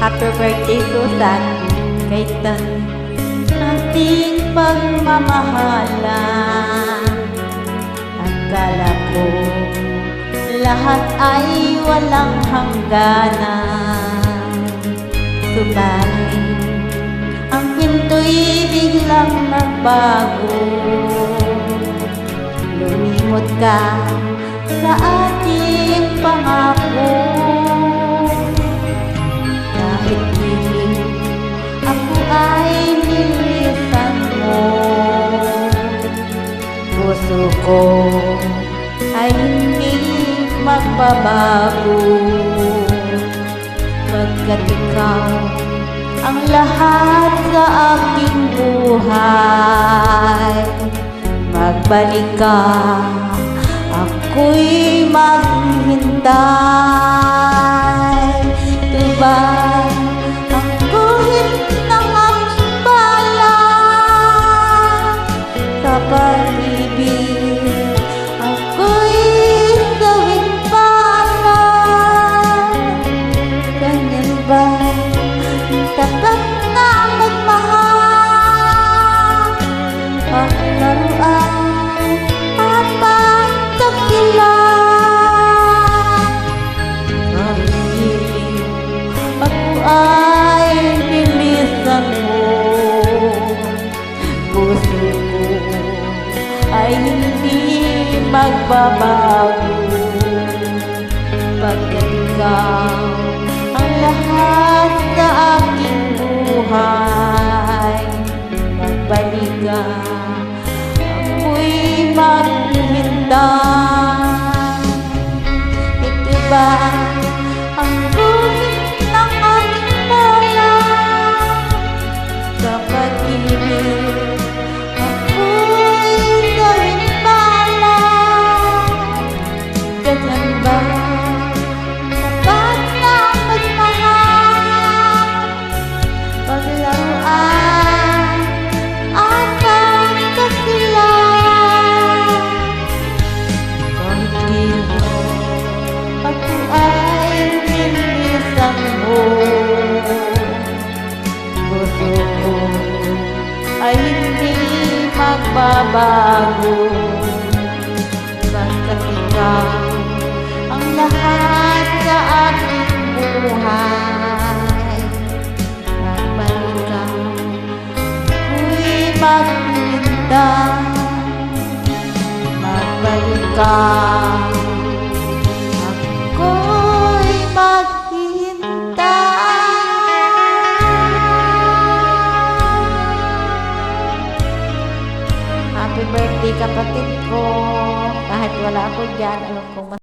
Happy birthday, Susan. Kaitan ating pagmamahalan. Akala ko lahat ay walang hangganan. Subalit ang pinto'y biglang nagbago. Lumimot ka sa ating pangako. Kahit pilit ako ay nilisan mo, puso ko ay hindi magbabago. Pagkat ikaw ang lahat sa aking buhay, magbalik ka, ako'y maghihintay. Diba ang guhit ng aking balak sa pag-ibig, ako'y sawing palad. Ganyan ba tapat na magmahal, paglaruan at pagtakilan? Kahit ako ay nilisan mo, puso ko ay hindi magbabago. Pagkat ikaw ang lahat sa aking buhay, magbalik ka, ako'y maghihintay. Ito ba ang guhit ng aking balak sa pag-ibig, ako'y sawing palad? Ganyan ba tapat na magmahal, paglaruan at pagtakilan? Kahit pilit ako ay nilisan mo, puso ko ay hindi magbabago. Pagkat ikaw ang lahat sa aking buhay, magbalik ka, ako'y maghihintay. Magbalik ka, ako'y maghihintay. Happy birthday, kapatid ko. Kahit wala ako dyan, alam kong